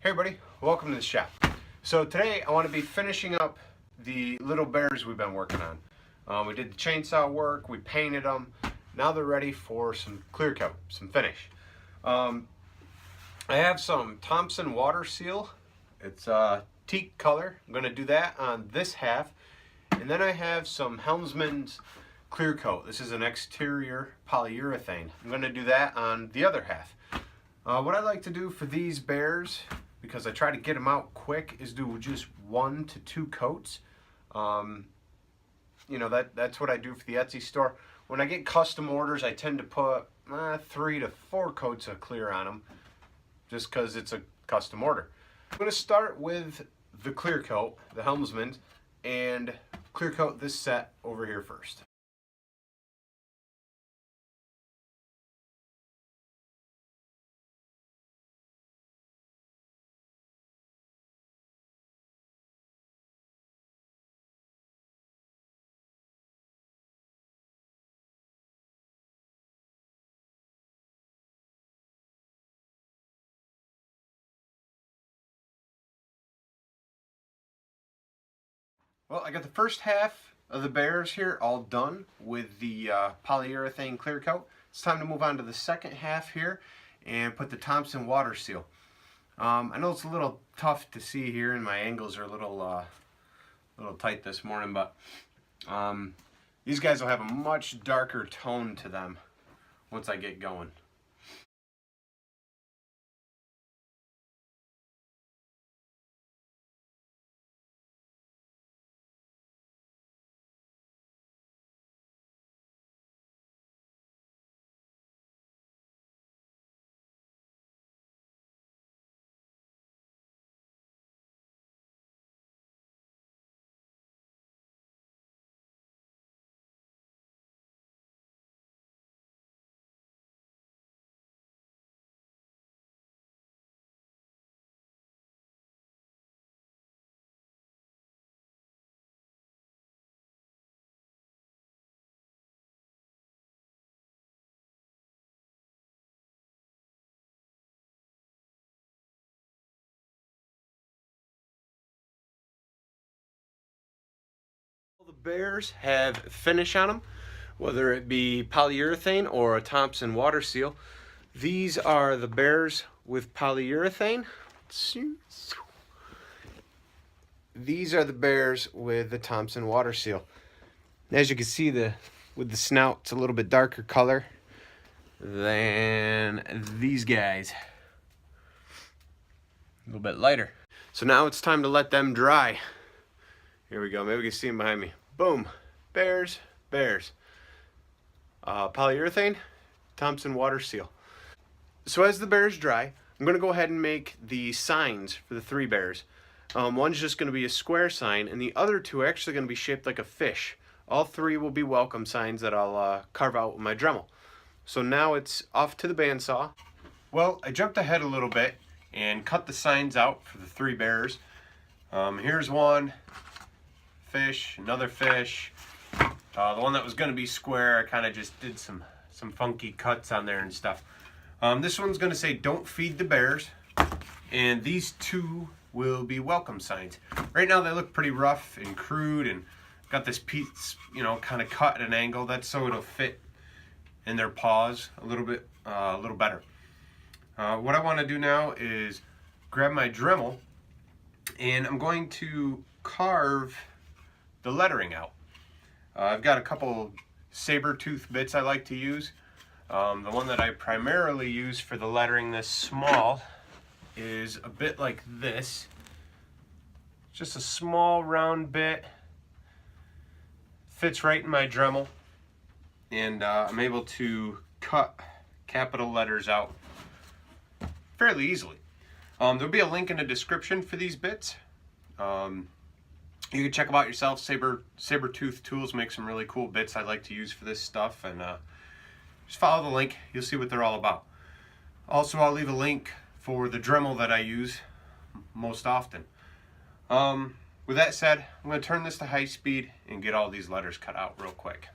Hey everybody, welcome to the shop. So today I want to be finishing up the little bears we've been working on. We did the chainsaw work, we painted them, now they're ready for some clear coat, some finish. I have some Thompson water seal, it's teak color. I'm going to do that on this half, and then I have some Helmsman's clear coat. This is an exterior polyurethane. I'm going to do that on the other half. What I like to do for these bears, because I try to get them out quick, is do just 1 to 2 coats. You know, that's what I do for the Etsy store. When I get custom orders, I tend to put 3 to 4 coats of clear on them, just because it's a custom order. I'm going to start with the clear coat, the Helmsman's, and clear coat this set over here first. Well, I got the first half of the bears here all done with the polyurethane clear coat. It's time to move on to the second half here and put the Thompson water seal. I know it's a little tough to see here, and my angles are a little tight this morning, but these guys will have a much darker tone to them once I get going. The bears have finish on them, whether it be polyurethane or a Thompson water seal. These are the bears with polyurethane. These are the bears with the Thompson water seal. As you can see, with the snout, it's a little bit darker color than these guys. A little bit lighter. So now it's time to let them dry. Here we go. Maybe we can see them behind me. Boom. Bears, bears. Polyurethane, Thompson water seal. So as the bears dry, I'm going to go ahead and make the signs for the 3 bears. One's just going to be a square sign, and the other 2 are actually going to be shaped like a fish. All 3 will be welcome signs that I'll carve out with my dremel. So now it's off to the bandsaw. Well, I jumped ahead a little bit and cut the signs out for the 3 bears. Here's one. Fish, another fish. The one that was going to be square, I kind of just did some funky cuts on there and stuff. This one's going to say "Don't feed the bears," and these 2 will be welcome signs. Right now they look pretty rough and crude, and got this piece, you know, kind of cut at an angle. That's so it'll fit in their paws a little bit, a little better. What I want to do now is grab my Dremel, and I'm going to carve the lettering out. I've got a couple saber tooth bits I like to use. The one that I primarily use for the lettering this small is a bit like this. Just a small round bit. Fits right in my Dremel, and I'm able to cut capital letters out fairly easily. There'll be a link in the description for these bits. You can check them out yourself. Saber tooth tools make some really cool bits I like to use for this stuff, and just follow the link. You'll see what they're all about. Also, I'll leave a link for the Dremel that I use most often. With that said, I'm going to turn this to high speed and get all these letters cut out real quick.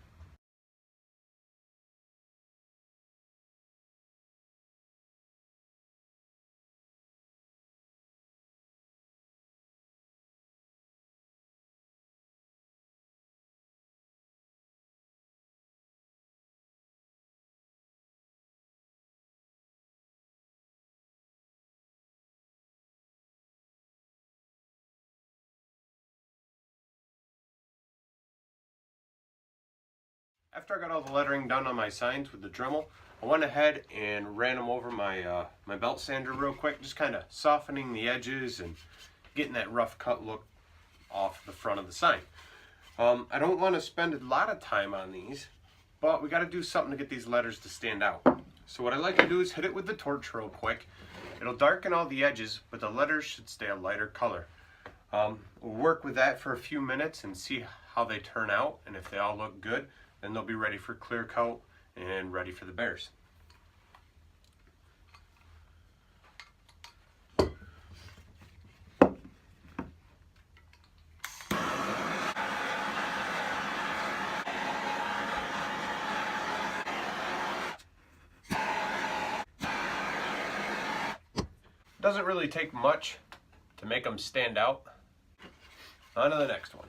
After I got all the lettering done on my signs with the Dremel, I went ahead and ran them over my my belt sander real quick, just kind of softening the edges and getting that rough cut look off the front of the sign. I don't want to spend a lot of time on these, but we got to do something to get these letters to stand out. So what I like to do is hit it with the torch real quick. It'll darken all the edges, but the letters should stay a lighter color. We'll work with that for a few minutes and see how they turn out, and if they all look good, then they'll be ready for clear coat and ready for the bears. Doesn't really take much to make them stand out. On to the next one.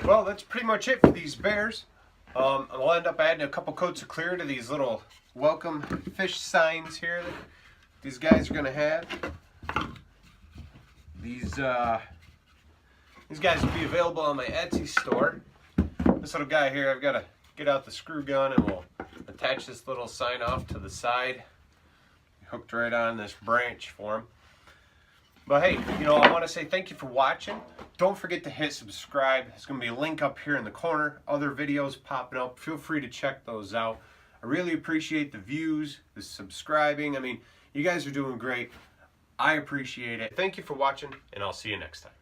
Well, that's pretty much it for these bears. I'll end up adding a couple coats of clear to these little welcome fish signs here that these guys are going to have. These guys will be available on my Etsy store. This little guy here, I've got to get out the screw gun and we'll attach this little sign off to the side. Hooked right on this branch for him. But hey, I want to say thank you for watching. Don't forget to hit subscribe. There's going to be a link up here in the corner. Other videos popping up. Feel free to check those out. I really appreciate the views, the subscribing. I mean, you guys are doing great. I appreciate it. Thank you for watching, and I'll see you next time.